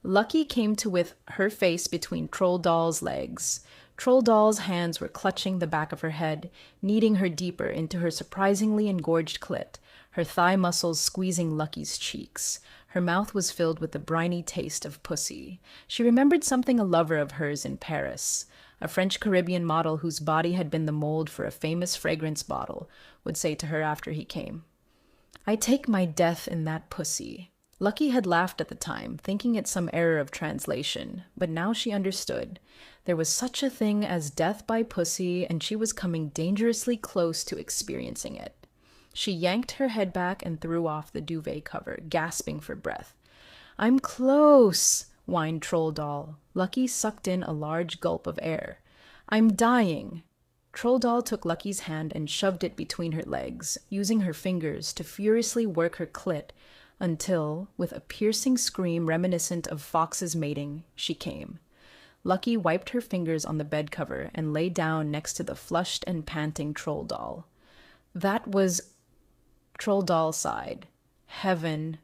Lucky came to with her face between Troll Doll's legs. Troll Doll's hands were clutching the back of her head, kneading her deeper into her surprisingly engorged clit, her thigh muscles squeezing Lucky's cheeks. Her mouth was filled with the briny taste of pussy. She remembered something a lover of hers in Paris, a French Caribbean model whose body had been the mold for a famous fragrance bottle, would say to her after he came. I take my death in that pussy. Lucky had laughed at the time, thinking it some error of translation, but now she understood. There was such a thing as death by pussy, and she was coming dangerously close to experiencing it. She yanked her head back and threw off the duvet cover, gasping for breath. I'm close, whined Troll Doll. Lucky sucked in a large gulp of air. I'm dying. Troll Doll took Lucky's hand and shoved it between her legs, using her fingers to furiously work her clit until, with a piercing scream reminiscent of Fox's mating, she came. Lucky wiped her fingers on the bed cover and lay down next to the flushed and panting Troll Doll. That was... Troll Doll sighed. Heaven.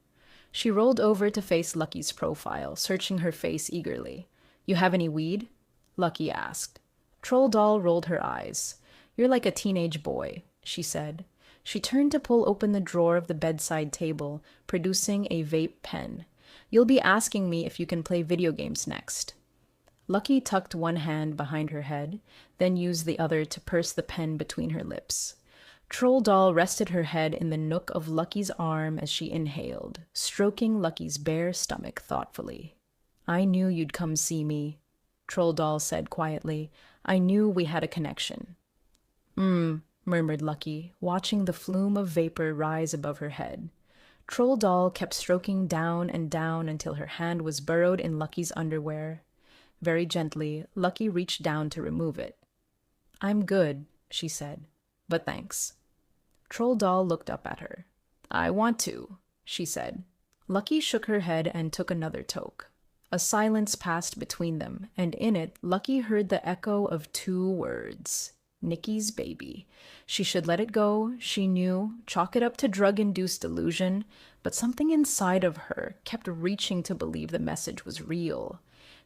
She rolled over to face Lucky's profile, searching her face eagerly. You have any weed? Lucky asked. Troll Doll rolled her eyes. You're like a teenage boy, she said. She turned to pull open the drawer of the bedside table, producing a vape pen. You'll be asking me if you can play video games next. Lucky tucked one hand behind her head, then used the other to purse the pen between her lips. Troll Doll rested her head in the nook of Lucky's arm as she inhaled, stroking Lucky's bare stomach thoughtfully. I knew you'd come see me, Troll Doll said quietly. I knew we had a connection. Murmured Lucky, watching the flume of vapor rise above her head. Troll Doll kept stroking down and down until her hand was burrowed in Lucky's underwear. Very gently, Lucky reached down to remove it. I'm good, she said, but thanks. Troll Doll looked up at her. I want to, she said. Lucky shook her head and took another toke. A silence passed between them, and in it Lucky heard the echo of two words. Nikki's baby. She should let it go, she knew, chalk it up to drug-induced delusion, but something inside of her kept reaching to believe the message was real.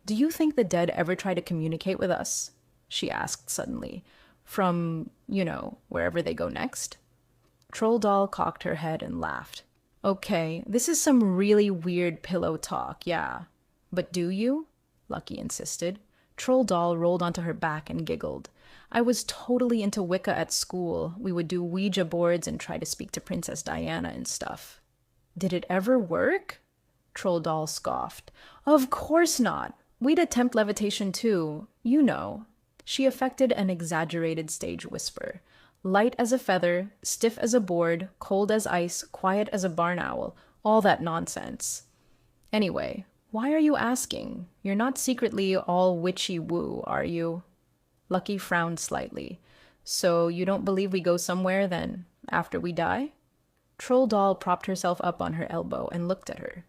Do you think the dead ever try to communicate with us? She asked suddenly. From, wherever they go next? Troll Doll cocked her head and laughed. Okay, this is some really weird pillow talk, yeah. But do you? Lucky insisted. Troll Doll rolled onto her back and giggled. I was totally into Wicca at school. We would do Ouija boards and try to speak to Princess Diana and stuff. Did it ever work? Troll Doll scoffed. Of course not. We'd attempt levitation too. You know. She affected an exaggerated stage whisper. Light as a feather, stiff as a board, cold as ice, quiet as a barn owl. All that nonsense. Anyway, why are you asking? You're not secretly all witchy-woo, are you? Lucky frowned slightly. So you don't believe we go somewhere, then, after we die? Troll Doll propped herself up on her elbow and looked at her.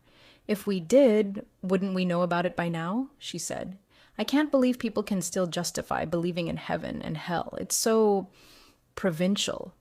If we did, wouldn't we know about it by now? She said. I can't believe people can still justify believing in heaven and hell. It's so provincial.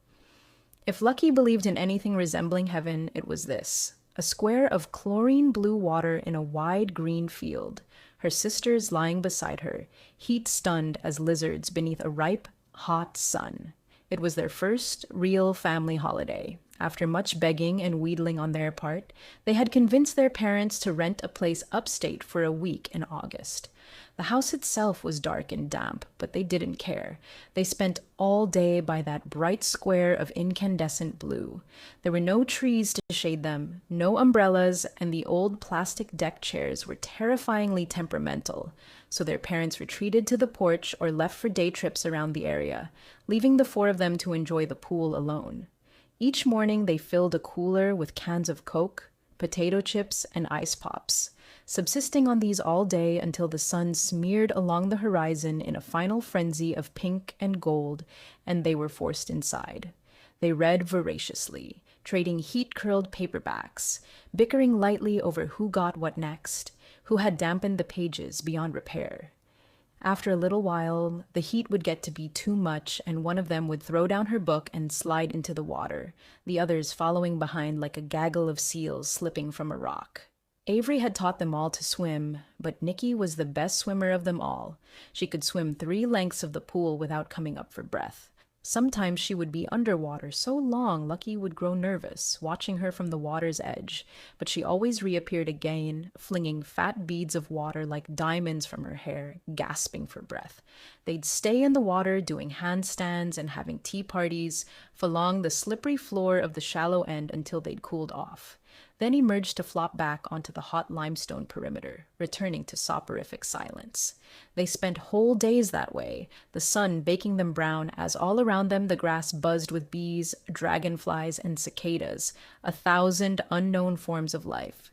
If Lucky believed in anything resembling heaven, it was this. A square of chlorine blue water in a wide green field, her sisters lying beside her, heat-stunned as lizards beneath a ripe, hot sun. It was their first real family holiday. After much begging and wheedling on their part, they had convinced their parents to rent a place upstate for a week in August. The house itself was dark and damp, but they didn't care. They spent all day by that bright square of incandescent blue. There were no trees to shade them, no umbrellas, and the old plastic deck chairs were terrifyingly temperamental, so their parents retreated to the porch or left for day trips around the area, leaving the four of them to enjoy the pool alone. Each morning they filled a cooler with cans of Coke, potato chips, and ice pops, subsisting on these all day until the sun smeared along the horizon in a final frenzy of pink and gold, and they were forced inside. They read voraciously, trading heat-curled paperbacks, bickering lightly over who got what next, who had dampened the pages beyond repair. After a little while, the heat would get to be too much, and one of them would throw down her book and slide into the water, the others following behind like a gaggle of seals slipping from a rock. Avery had taught them all to swim, but Nikki was the best swimmer of them all. She could swim 3 lengths of the pool without coming up for breath. Sometimes she would be underwater so long Lucky would grow nervous, watching her from the water's edge, but she always reappeared again, flinging fat beads of water like diamonds from her hair, gasping for breath. They'd stay in the water doing handstands and having tea parties along the slippery floor of the shallow end until they'd cooled off, then emerged to flop back onto the hot limestone perimeter, returning to soporific silence. They spent whole days that way, the sun baking them brown as all around them the grass buzzed with bees, dragonflies, and cicadas, 1,000 unknown forms of life.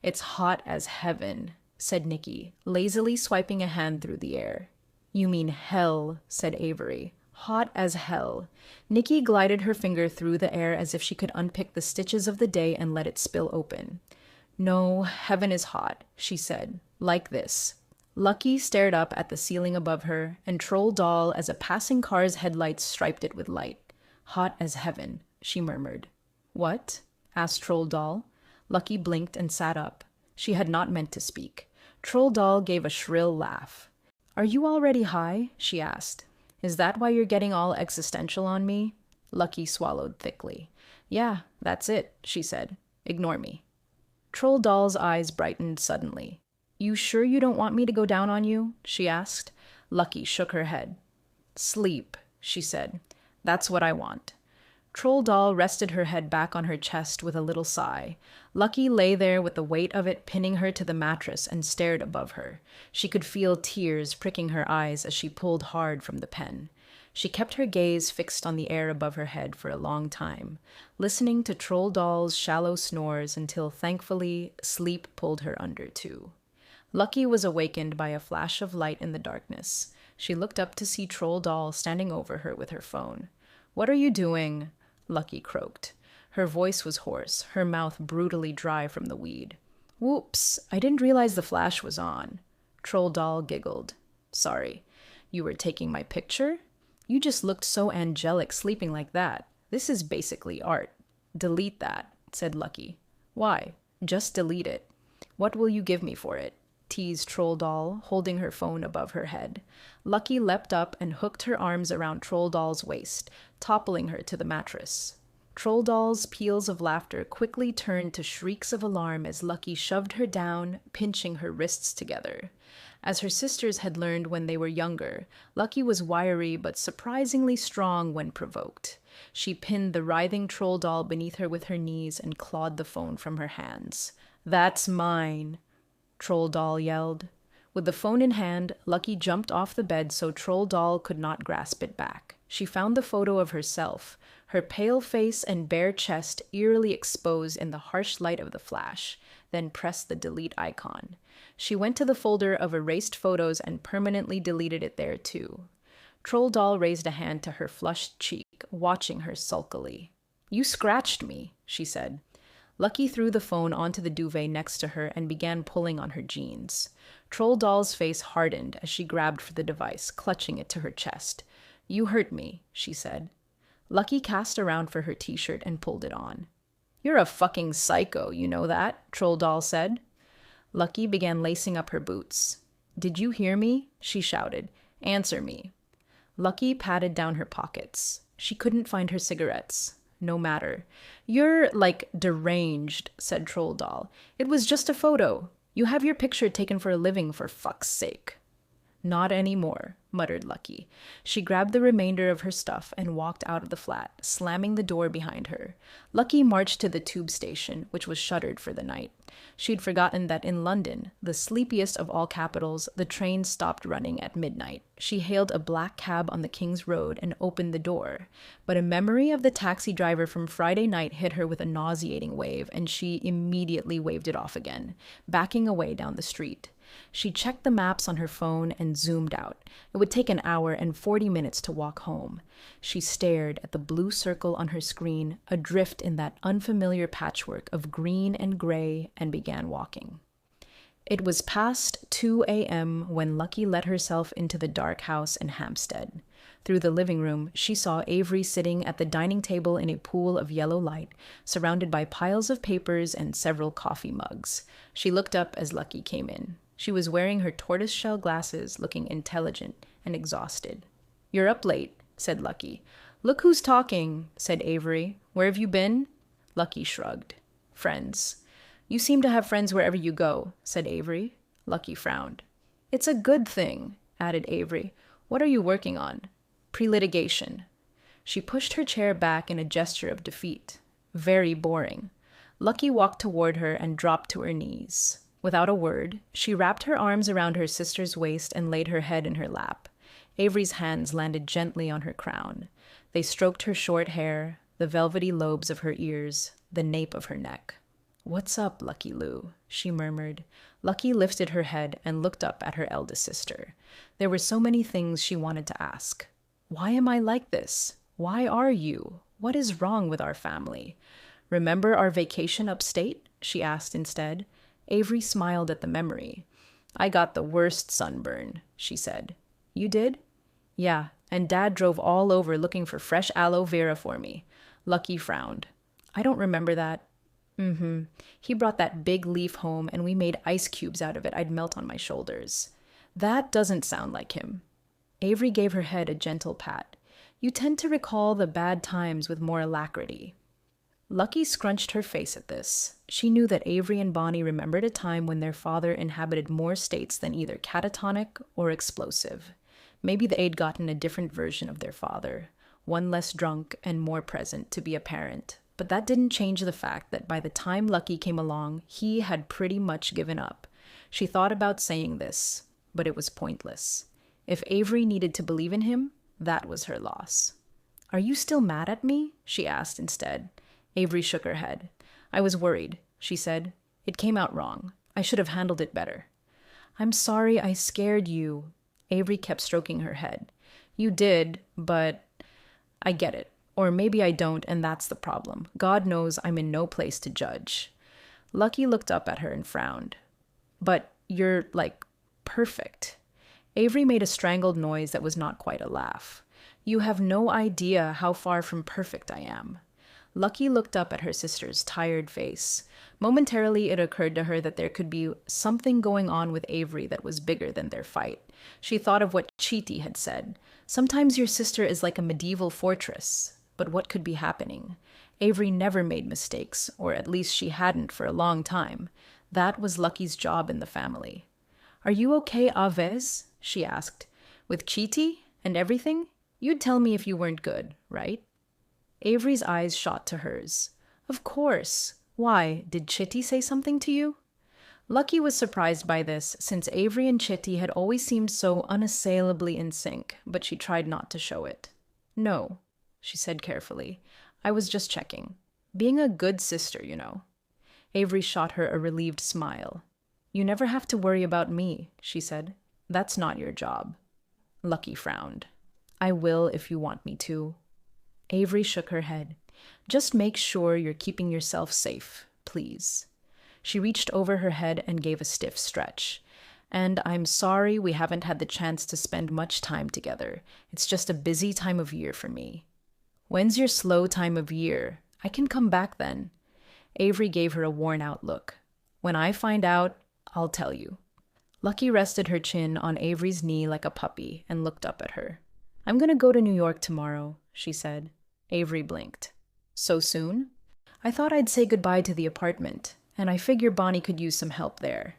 "It's hot as heaven," said Nikki, lazily swiping a hand through the air. "You mean hell," said Avery. "Hot as hell." Nikki glided her finger through the air as if she could unpick the stitches of the day and let it spill open. "No, heaven is hot," she said, "like this." Lucky stared up at the ceiling above her, and Troll Doll as a passing car's headlights striped it with light. "Hot as heaven," she murmured. "What?" asked Troll Doll. Lucky blinked and sat up. She had not meant to speak. Troll Doll gave a shrill laugh. "Are you already high?" she asked. "Is that why you're getting all existential on me?" Lucky swallowed thickly. "Yeah, that's it," she said. "Ignore me." Troll Doll's eyes brightened suddenly. "You sure you don't want me to go down on you?" she asked. Lucky shook her head. "Sleep," she said. "That's what I want." Troll Doll rested her head back on her chest with a little sigh. Lucky lay there with the weight of it pinning her to the mattress and stared above her. She could feel tears pricking her eyes as she pulled hard from the pen. She kept her gaze fixed on the air above her head for a long time, listening to Troll Doll's shallow snores until, thankfully, sleep pulled her under too. Lucky was awakened by a flash of light in the darkness. She looked up to see Troll Doll standing over her with her phone. "What are you doing?" Lucky croaked. Her voice was hoarse, her mouth brutally dry from the weed. "Whoops, I didn't realize the flash was on." Troll Doll giggled. "Sorry. You were taking my picture? You just looked so angelic sleeping like that. This is basically art." "Delete that," said Lucky. "Why?" "Just delete it." "What will you give me for it?" teased Troll Doll, holding her phone above her head. Lucky leapt up and hooked her arms around Troll Doll's waist, toppling her to the mattress. Troll Doll's peals of laughter quickly turned to shrieks of alarm as Lucky shoved her down, pinching her wrists together. As her sisters had learned when they were younger, Lucky was wiry but surprisingly strong when provoked. She pinned the writhing Troll Doll beneath her with her knees and clawed the phone from her hands. "That's mine," Troll Doll yelled. With the phone in hand, Lucky jumped off the bed so Troll Doll could not grasp it back. She found the photo of herself, her pale face and bare chest eerily exposed in the harsh light of the flash, then pressed the delete icon. She went to the folder of erased photos and permanently deleted it there too. Troll Doll raised a hand to her flushed cheek, watching her sulkily. "You scratched me," she said. Lucky threw the phone onto the duvet next to her and began pulling on her jeans. Troll Doll's face hardened as she grabbed for the device, clutching it to her chest. "You hurt me," she said. Lucky cast around for her t-shirt and pulled it on. "You're a fucking psycho, you know that?" Troll Doll said. Lucky began lacing up her boots. "Did you hear me?" she shouted. "Answer me." Lucky patted down her pockets. She couldn't find her cigarettes. "No matter. You're, like, deranged," said Troll Doll. "It was just a photo. You have your picture taken for a living, for fuck's sake." "Not anymore," muttered Lucky. She grabbed the remainder of her stuff and walked out of the flat, slamming the door behind her. Lucky marched to the tube station, which was shuttered for the night. She'd forgotten that in London, the sleepiest of all capitals, the trains stopped running at midnight. She hailed a black cab on the King's Road and opened the door. But a memory of the taxi driver from Friday night hit her with a nauseating wave, and she immediately waved it off again, backing away down the street. She checked the maps on her phone and zoomed out. It would take an hour and 40 minutes to walk home. She stared at the blue circle on her screen, adrift in that unfamiliar patchwork of green and gray, and began walking. It was past 2 a.m. when Lucky let herself into the dark house in Hampstead. Through the living room, she saw Avery sitting at the dining table in a pool of yellow light, surrounded by piles of papers and several coffee mugs. She looked up as Lucky came in. She was wearing her tortoiseshell glasses, looking intelligent and exhausted. "You're up late," said Lucky. "Look who's talking," said Avery. "Where have you been?" Lucky shrugged. "Friends." "You seem to have friends wherever you go," said Avery. Lucky frowned. "It's a good thing," added Avery. "What are you working on?" "Pre-litigation." She pushed her chair back in a gesture of defeat. "Very boring." Lucky walked toward her and dropped to her knees. Without a word, she wrapped her arms around her sister's waist and laid her head in her lap. Avery's hands landed gently on her crown. They stroked her short hair, the velvety lobes of her ears, the nape of her neck. "What's up, Lucky Lou?" she murmured. Lucky lifted her head and looked up at her eldest sister. There were so many things she wanted to ask. "Why am I like this? Why are you? What is wrong with our family? Remember our vacation upstate?" she asked instead. Avery smiled at the memory. "I got the worst sunburn," she said. "You did?" "Yeah, and Dad drove all over looking for fresh aloe vera for me." Lucky frowned. "I don't remember that." "Mm-hmm. He brought that big leaf home and we made ice cubes out of it I'd melt on my shoulders." "That doesn't sound like him." Avery gave her head a gentle pat. "You tend to recall the bad times with more alacrity." Lucky scrunched her face at this. She knew that Avery and Bonnie remembered a time when their father inhabited more states than either catatonic or explosive. Maybe they'd gotten a different version of their father, one less drunk and more present to be a parent. But that didn't change the fact that by the time Lucky came along, he had pretty much given up. She thought about saying this, but it was pointless. If Avery needed to believe in him, that was her loss. "Are you still mad at me?" she asked instead. Avery shook her head. "I was worried," she said. "It came out wrong. I should have handled it better." "I'm sorry I scared you." Avery kept stroking her head. "You did, but I get it. Or maybe I don't, and that's the problem. God knows I'm in no place to judge." Lucky looked up at her and frowned. "But you're, like, perfect." Avery made a strangled noise that was not quite a laugh. "You have no idea how far from perfect I am." Lucky looked up at her sister's tired face. Momentarily, it occurred to her that there could be something going on with Avery that was bigger than their fight. She thought of what Chiti had said. "Sometimes your sister is like a medieval fortress." But what could be happening? Avery never made mistakes, or at least she hadn't for a long time. That was Lucky's job in the family. "Are you okay, Avez?" she asked. "With Chiti and everything? You'd tell me if you weren't good, right?" Avery's eyes shot to hers. "Of course. Why, did Chiti say something to you?" Lucky was surprised by this, since Avery and Chiti had always seemed so unassailably in sync, but she tried not to show it. "No," she said carefully. "I was just checking. Being a good sister, you know." Avery shot her a relieved smile. "You never have to worry about me," she said. "That's not your job." Lucky frowned. "I will if you want me to." Avery shook her head. "Just make sure you're keeping yourself safe, please." She reached over her head and gave a stiff stretch. "And I'm sorry we haven't had the chance to spend much time together. It's just a busy time of year for me." "When's your slow time of year? I can come back then." Avery gave her a worn-out look. "When I find out, I'll tell you." Lucky rested her chin on Avery's knee like a puppy and looked up at her. "I'm going to go to New York tomorrow," she said. Avery blinked. "So soon?" "I thought I'd say goodbye to the apartment, and I figure Bonnie could use some help there."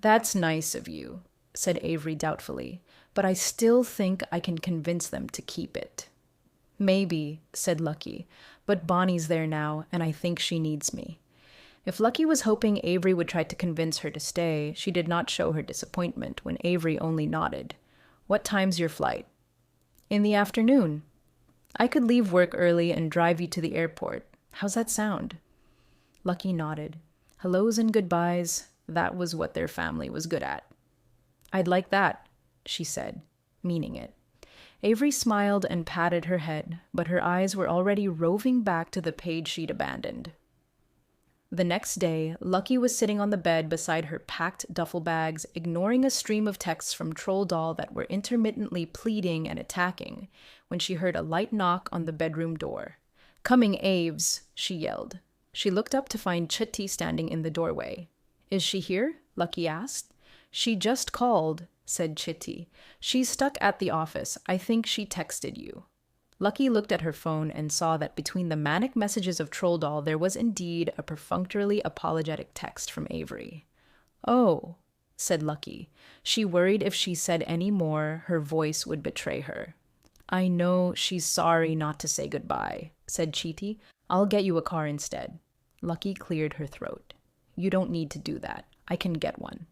"That's nice of you," said Avery doubtfully, "but I still think I can convince them to keep it." "Maybe," said Lucky, "but Bonnie's there now, and I think she needs me." If Lucky was hoping Avery would try to convince her to stay, she did not show her disappointment when Avery only nodded. "What time's your flight?" "In the afternoon." "I could leave work early and drive you to the airport. How's that sound?" Lucky nodded. Hellos and goodbyes, that was what their family was good at. "I'd like that," she said, meaning it. Avery smiled and patted her head, but her eyes were already roving back to the page she'd abandoned. The next day, Lucky was sitting on the bed beside her packed duffel bags, ignoring a stream of texts from Troll Doll that were intermittently pleading and attacking, when she heard a light knock on the bedroom door. "Coming, Aves," she yelled. She looked up to find Chitty standing in the doorway. "Is she here?" Lucky asked. "She just called," said Chitty. "She's stuck at the office. I think she texted you." Lucky looked at her phone and saw that between the manic messages of Troll Doll there was indeed a perfunctorily apologetic text from Avery. "Oh," said Lucky. She worried if she said any more, her voice would betray her. "I know she's sorry not to say goodbye," said Chitty. "I'll get you a car instead." Lucky cleared her throat. "You don't need to do that. I can get one."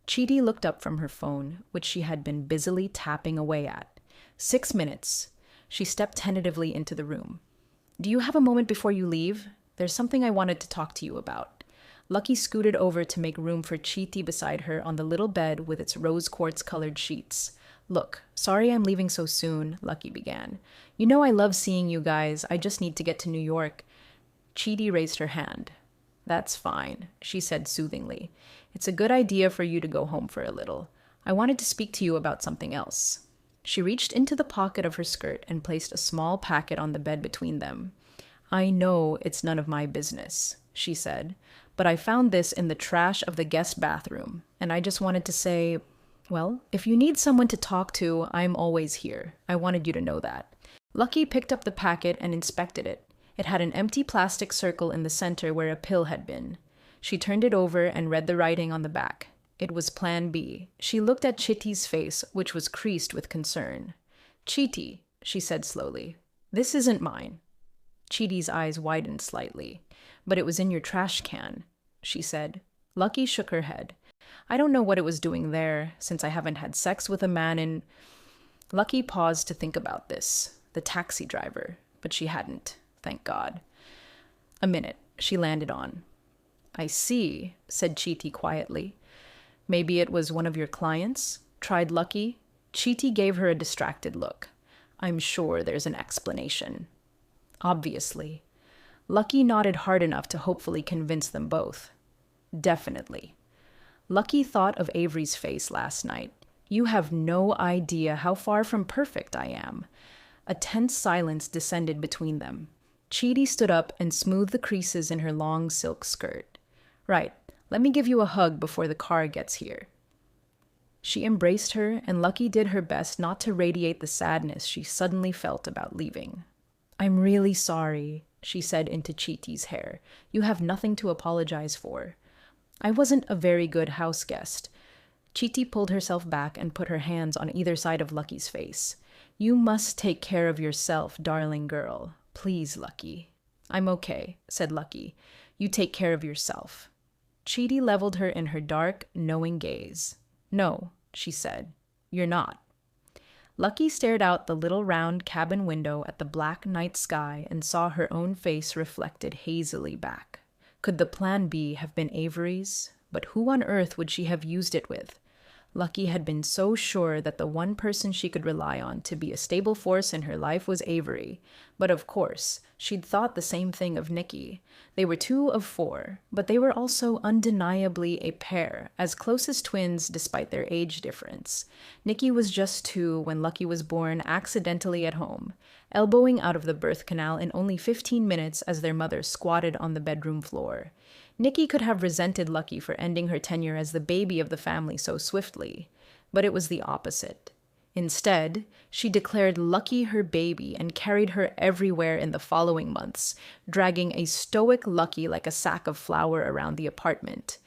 Chitty looked up from her phone, which she had been busily tapping away at. 6 minutes. She stepped tentatively into the room. "Do you have a moment before you leave? There's something I wanted to talk to you about." Lucky scooted over to make room for Chitty beside her on the little bed with its rose quartz-colored sheets. "Look, sorry I'm leaving so soon," Lucky began. "You know I love seeing you guys. I just need to get to New York." Chitty raised her hand. "That's fine," she said soothingly. "It's a good idea for you to go home for a little. I wanted to speak to you about something else." She reached into the pocket of her skirt and placed a small packet on the bed between them. "I know it's none of my business," she said, "but I found this in the trash of the guest bathroom, and I just wanted to say, well, if you need someone to talk to, I'm always here. I wanted you to know that." Lucky picked up the packet and inspected it. It had an empty plastic circle in the center where a pill had been. She turned it over and read the writing on the back. It was Plan B. She looked at Chitty's face, which was creased with concern. "Chitty," she said slowly, "this isn't mine." Chitty's eyes widened slightly. "But it was in your trash can," she said. Lucky shook her head. "I don't know what it was doing there, since I haven't had sex with a man in—" Lucky paused to think about this. The taxi driver. But she hadn't. Thank God. "A minute," she landed on. "I see," said Chitty quietly. "Maybe it was one of your clients?" tried Lucky. Chitty gave her a distracted look. "I'm sure there's an explanation." "Obviously." Lucky nodded hard enough to hopefully convince them both. "Definitely." Lucky thought of Avery's face last night. "You have no idea how far from perfect I am." A tense silence descended between them. Chitty stood up and smoothed the creases in her long silk skirt. "Right. Let me give you a hug before the car gets here." She embraced her, and Lucky did her best not to radiate the sadness she suddenly felt about leaving. "I'm really sorry," she said into Chitty's hair. "You have nothing to apologize for. I wasn't a very good house guest." Chitty pulled herself back and put her hands on either side of Lucky's face. "You must take care of yourself, darling girl. Please, Lucky." "I'm okay," said Lucky. "You take care of yourself." Chitty leveled her in her dark, knowing gaze. "No," she said. "You're not." Lucky stared out the little round cabin window at the black night sky and saw her own face reflected hazily back. Could the Plan B have been Avery's? But who on earth would she have used it with? Lucky had been so sure that the one person she could rely on to be a stable force in her life was Avery. But of course, she'd thought the same thing of Nikki. They were 2 of 4, but they were also undeniably a pair, as close as twins despite their age difference. Nikki was just 2 when Lucky was born accidentally at home, elbowing out of the birth canal in only 15 minutes as their mother squatted on the bedroom floor. Nikki could have resented Lucky for ending her tenure as the baby of the family so swiftly, but it was the opposite. Instead, she declared Lucky her baby and carried her everywhere in the following months, dragging a stoic Lucky like a sack of flour around the apartment.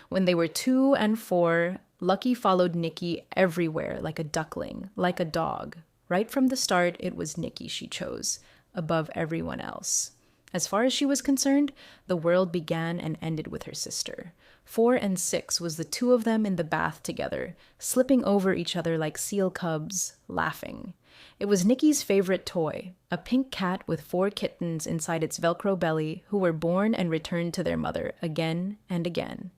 When they were 2 and 4, Lucky followed Nikki everywhere like a duckling, like a dog. Right from the start, it was Nikki she chose, above everyone else. As far as she was concerned, the world began and ended with her sister. 4 and 6 was the 2 of them in the bath together, slipping over each other like seal cubs, laughing. It was Nikki's favorite toy, a pink cat with 4 kittens inside its Velcro belly who were born and returned to their mother again and again.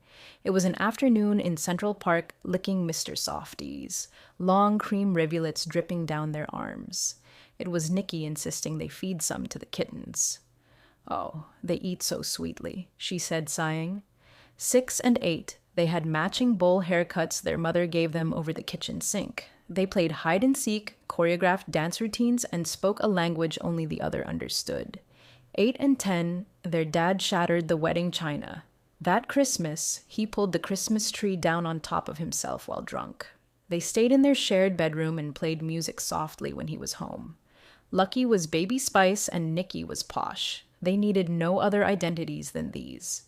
It was an afternoon in Central Park licking Mr. Softies, long cream rivulets dripping down their arms. It was Nikki insisting they feed some to the kittens. Oh, they eat so sweetly, she said, sighing. 6 and 8, they had matching bowl haircuts their mother gave them over the kitchen sink. They played hide and seek, choreographed dance routines, and spoke a language only the other understood. 8 and 10, their dad shattered the wedding china. That Christmas, he pulled the Christmas tree down on top of himself while drunk. They stayed in their shared bedroom and played music softly when he was home. Lucky was Baby Spice and Nikki was Posh. They needed no other identities than these.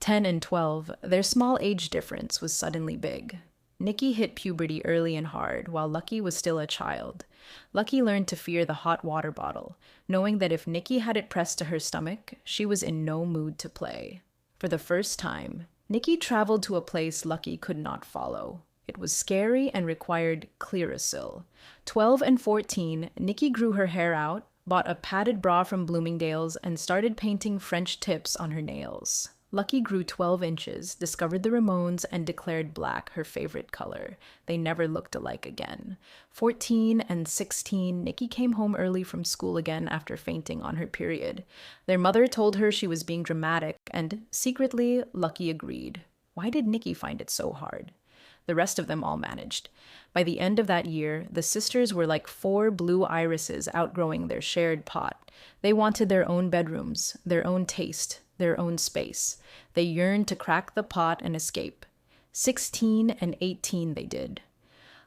10 and 12, their small age difference was suddenly big. Nikki hit puberty early and hard, while Lucky was still a child. Lucky learned to fear the hot water bottle, knowing that if Nikki had it pressed to her stomach, she was in no mood to play. For the first time, Nikki traveled to a place Lucky could not follow. It was scary and required Clearasil. 12 and 14, Nikki grew her hair out, bought a padded bra from Bloomingdale's, and started painting French tips on her nails. Lucky grew 12 inches, discovered the Ramones, and declared black her favorite color. They never looked alike again. 14 and 16, Nikki came home early from school again after fainting on her period. Their mother told her she was being dramatic, and secretly, Lucky agreed. Why did Nikki find it so hard? The rest of them all managed. By the end of that year, the sisters were like 4 blue irises outgrowing their shared pot. They wanted their own bedrooms, their own taste, their own space. They yearned to crack the pot and escape. 16 and 18 they did.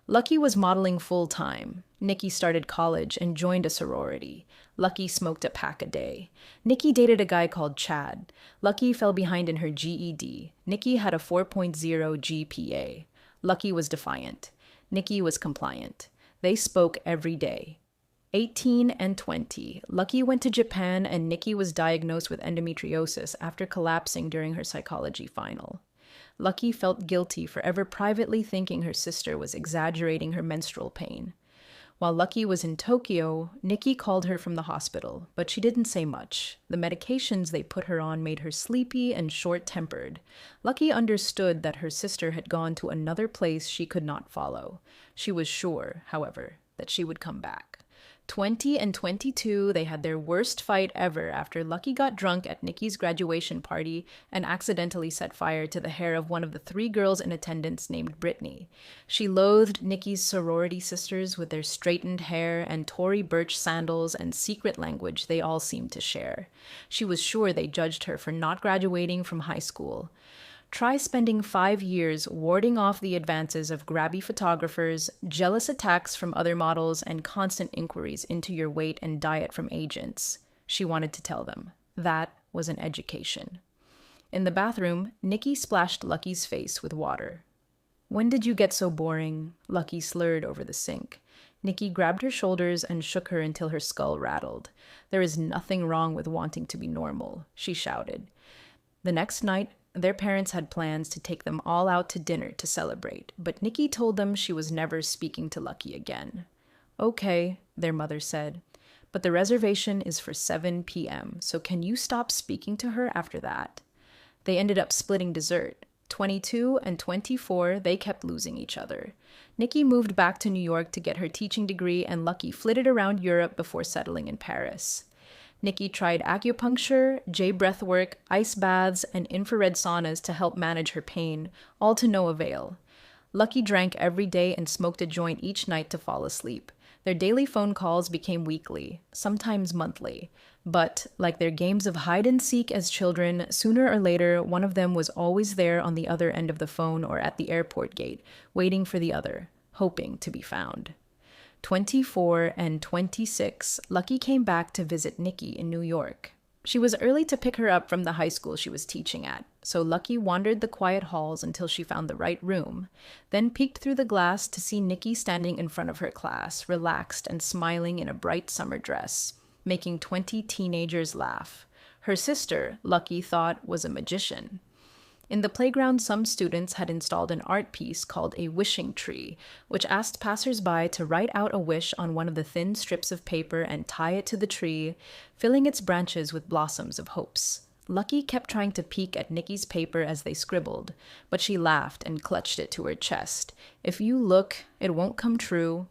Lucky was modeling full-time. Nikki started college and joined a sorority. Lucky smoked a pack a day. Nikki dated a guy called Chad. Lucky fell behind in her GED. Nikki had a 4.0 GPA. Lucky was defiant. Nikki was compliant. They spoke every day. 18 and 20. Lucky went to Japan and Nikki was diagnosed with endometriosis after collapsing during her psychology final. Lucky felt guilty for ever privately thinking her sister was exaggerating her menstrual pain. While Lucky was in Tokyo, Nikki called her from the hospital, but she didn't say much. The medications they put her on made her sleepy and short-tempered. Lucky understood that her sister had gone to another place she could not follow. She was sure, however, that she would come back. 20 and 22, they had their worst fight ever after Lucky got drunk at Nikki's graduation party and accidentally set fire to the hair of one of the 3 girls in attendance named Brittany. She loathed Nikki's sorority sisters with their straightened hair and Tory Burch sandals and secret language they all seemed to share. She was sure they judged her for not graduating from high school. Try spending 5 years warding off the advances of grabby photographers, jealous attacks from other models, and constant inquiries into your weight and diet from agents. She wanted to tell them. That was an education. In the bathroom, Nikki splashed Lucky's face with water. "When did you get so boring?" Lucky slurred over the sink. Nikki grabbed her shoulders and shook her until her skull rattled. "There is nothing wrong with wanting to be normal," she shouted. The next night, their parents had plans to take them all out to dinner to celebrate, but Nikki told them she was never speaking to Lucky again. "Okay," their mother said, "but the reservation is for 7 p.m., so can you stop speaking to her after that?" They ended up splitting dessert. 22 and 24, they kept losing each other. Nikki moved back to New York to get her teaching degree, and Lucky flitted around Europe before settling in Paris. Nikki tried acupuncture, J-breathwork, ice baths, and infrared saunas to help manage her pain, all to no avail. Lucky drank every day and smoked a joint each night to fall asleep. Their daily phone calls became weekly, sometimes monthly. But, like their games of hide and seek as children, sooner or later, one of them was always there on the other end of the phone or at the airport gate, waiting for the other, hoping to be found. 24 and 26, Lucky came back to visit Nikki in New York. She was early to pick her up from the high school she was teaching at, so Lucky wandered the quiet halls until she found the right room, then peeked through the glass to see Nikki standing in front of her class, relaxed and smiling in a bright summer dress, making 20 teenagers laugh. Her sister, Lucky thought, was a magician. In the playground, some students had installed an art piece called a wishing tree, which asked passers-by to write out a wish on one of the thin strips of paper and tie it to the tree, filling its branches with blossoms of hopes. Lucky kept trying to peek at Nikki's paper as they scribbled, but she laughed and clutched it to her chest. "If you look, it won't come true."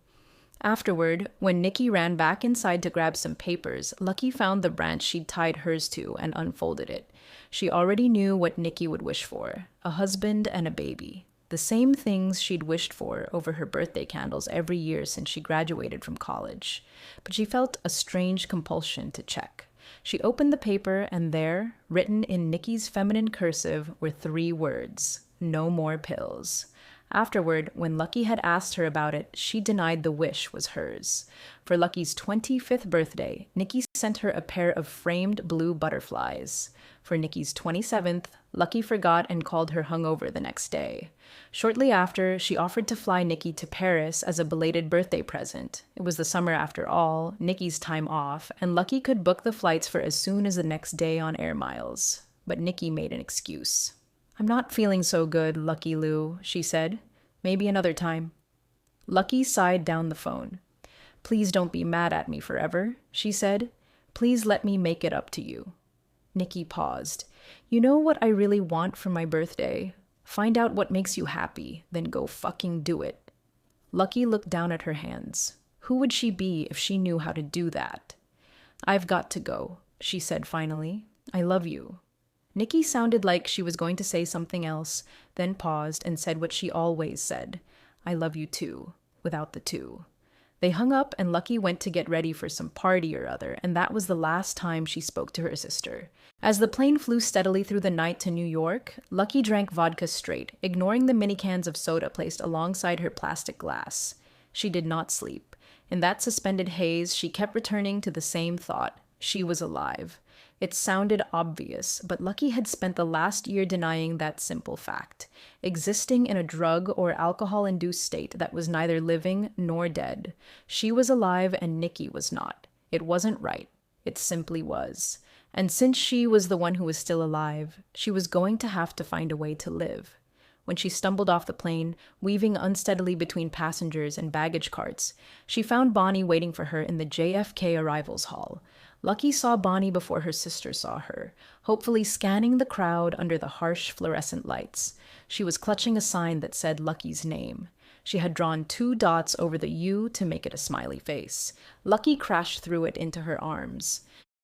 Afterward, when Nikki ran back inside to grab some papers, Lucky found the branch she'd tied hers to and unfolded it. She already knew what Nikki would wish for: a husband and a baby. The same things she'd wished for over her birthday candles every year since she graduated from college. But she felt a strange compulsion to check. She opened the paper, and there, written in Nikki's feminine cursive, were 3 words: no more pills. Afterward, when Lucky had asked her about it, she denied the wish was hers. For Lucky's 25th birthday, Nikki sent her a pair of framed blue butterflies. For Nikki's 27th, Lucky forgot and called her hungover the next day. Shortly after, she offered to fly Nikki to Paris as a belated birthday present. It was the summer after all, Nikki's time off, and Lucky could book the flights for as soon as the next day on air miles. But Nikki made an excuse. "I'm not feeling so good, Lucky Lou," she said. "Maybe another time." Lucky sighed down the phone. "Please don't be mad at me forever," she said. "Please let me make it up to you." Nikki paused. "You know what I really want for my birthday? Find out what makes you happy, then go fucking do it." Lucky looked down at her hands. Who would she be if she knew how to do that? "I've got to go," she said finally. "I love you." Nikki sounded like she was going to say something else, then paused and said what she always said: "I love you too," without the two. They hung up, and Lucky went to get ready for some party or other, and that was the last time she spoke to her sister. As the plane flew steadily through the night to New York, Lucky drank vodka straight, ignoring the mini cans of soda placed alongside her plastic glass. She did not sleep. In that suspended haze, she kept returning to the same thought: she was alive. It sounded obvious, but Lucky had spent the last year denying that simple fact, existing in a drug or alcohol-induced state that was neither living nor dead. She was alive and Nikki was not. It wasn't right. It simply was. And since she was the one who was still alive, she was going to have to find a way to live. When she stumbled off the plane, weaving unsteadily between passengers and baggage carts, she found Bonnie waiting for her in the JFK arrivals hall. Lucky saw Bonnie before her sister saw her, hopefully scanning the crowd under the harsh fluorescent lights. She was clutching a sign that said Lucky's name. She had drawn 2 dots over the U to make it a smiley face. Lucky crashed through it into her arms.